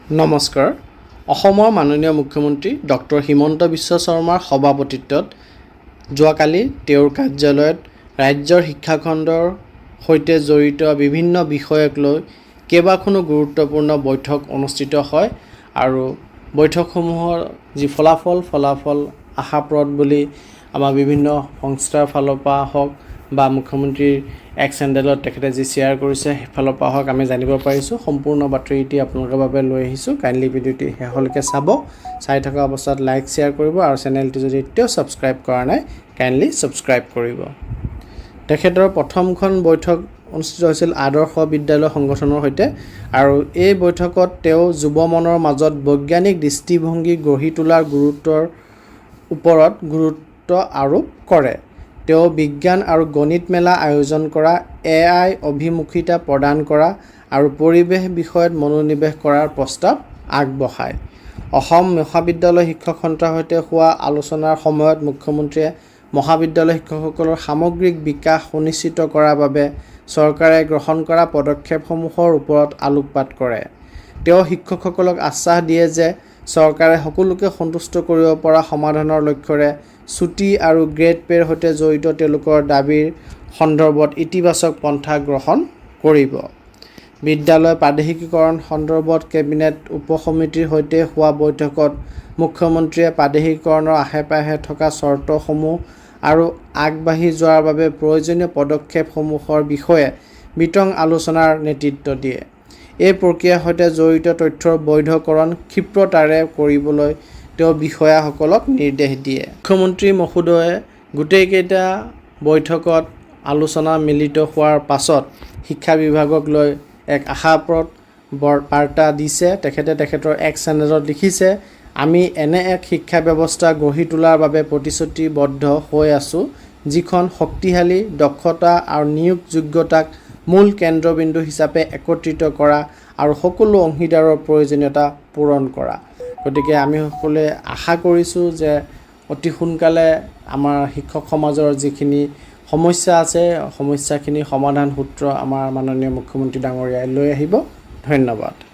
নমস্কাৰ। অসমৰ মাননীয় মুখ্যমন্ত্ৰী ডক্টৰ হিমন্ত বিশ্ব শৰ্মাৰ সভাপতিত্বত যোৱাকালি তেওঁৰ কাৰ্যালয়ত ৰাজ্যৰ শিক্ষাখণ্ডৰ সৈতে জড়িত বিভিন্ন বিষয়ক লৈ কেইবাখনো গুৰুত্বপূৰ্ণ বৈঠক অনুষ্ঠিত হয় আৰু বৈঠকসমূহৰ যি ফলাফল আশাপ্ৰদ বুলি আমাৰ বিভিন্ন সংস্থাৰ ফালৰ পৰা হওক বা মুখ্যমন্ত্ৰীৰ এক্স হেণ্ডেলত তেখেতে যি শ্বেয়াৰ কৰিছে সেইফালৰ পৰা হওক আমি জানিব পাৰিছোঁ। সম্পূৰ্ণ বাতৰিটি আপোনালোকৰ বাবে লৈ আহিছোঁ। কাইণ্ডলি ভিডিঅ'টি শেষলৈকে চাব। চাই থকা অৱস্থাত লাইক শ্বেয়াৰ কৰিব আৰু চেনেলটো যদি এতিয়াও ছাবস্ক্ৰাইব কৰা নাই কাইণ্ডলি ছাবস্ক্ৰাইব কৰিব। তেখেতৰ প্ৰথমখন বৈঠক অনুষ্ঠিত হৈছিল আদৰ্শ বিদ্যালয় সংগঠনৰ সৈতে আৰু এই বৈঠকত তেওঁ যুৱ মনৰ মাজত বৈজ্ঞানিক দৃষ্টিভংগী গঢ়ি তোলাৰ গুৰুত্বৰ ওপৰত গুৰুত্ব আৰোপ কৰে। তেওঁ বিজ্ঞান আৰু গণিত মেলা আয়োজন কৰা, AI অভিমুখিতা প্ৰদান কৰা আৰু পৰিৱেশ বিষয়ত মনোনিৱেশ কৰাৰ প্ৰস্তাৱ আগবঢ়ায়। অসম মহাবিদ্যালয় শিক্ষক সন্থাৰ সৈতে হোৱা আলোচনাৰ সময়ত মুখ্যমন্ত্ৰীয়ে মহাবিদ্যালয় শিক্ষকসকলৰ সামগ্ৰিক বিকাশ সুনিশ্চিত কৰাৰ বাবে চৰকাৰে গ্ৰহণ কৰা পদক্ষেপসমূহৰ ওপৰত আলোকপাত কৰে। তেওঁ শিক্ষকসকলক আশ্বাস দিয়ে যে চৰকাৰে সকলোকে সন্তুষ্ট কৰিব পৰা সমাধানৰ লক্ষ্যৰে ছুটী আৰু গ্ৰেড পে'ৰ সৈতে জড়িত তেওঁলোকৰ দাবীৰ সন্দৰ্ভত ইতিবাচক পন্থা গ্ৰহণ কৰিব। বিদ্যালয় প্ৰাদেশিকীকৰণ সন্দৰ্ভত কেবিনেট উপসমিতিৰ সৈতে হোৱা বৈঠকত মুখ্যমন্ত্ৰীয়ে প্ৰাদেশিকীকৰণৰ আশে-পাশে থকা চৰ্তসমূহ আৰু আগবাঢ়ি যোৱাৰ বাবে প্ৰয়োজনীয় পদক্ষেপসমূহৰ বিষয়ে বিতং আলোচনাৰ নেতৃত্ব দিয়ে। এই প্ৰক্ৰিয়াৰ সৈতে জড়িত তথ্যৰ বৈধকৰণ ক্ষীপ্ৰতাৰে কৰিবলৈ তেওঁ বিষয়াসকলক নিৰ্দেশ দিয়ে। মুখ্যমন্ত্ৰী মহোদয়ে গোটেইকেইটা বৈঠকত আলোচনা মিলিত হোৱাৰ পাছত শিক্ষা বিভাগক লৈ এক আশাপ্ৰদ বাৰ্তা দিছে। তেখেতে তেখেতৰ এক্স চেনেলত লিখিছে, আমি এনে এক শিক্ষা ব্যৱস্থা গঢ়ি তোলাৰ বাবে প্ৰতিশ্ৰুতিবদ্ধ হৈ আছোঁ যিখন শক্তিশালী, দক্ষতা আৰু নিয়োগ যোগ্যতাক মূল কেন্দ্ৰবিন্দু হিচাপে একত্ৰিত কৰা আৰু সকলো অংশীদাৰৰ প্ৰয়োজনীয়তা পূৰণ কৰা। গতিকে আমি সকলোৱে আশা কৰিছোঁ যে অতি সোনকালে আমাৰ শিক্ষক সমাজৰ যিখিনি সমস্যা আছে সমস্যাখিনি সমাধান সূত্ৰ আমাৰ মাননীয় মুখ্যমন্ত্ৰী ডাঙৰীয়াই লৈ আহিব। ধন্যবাদ।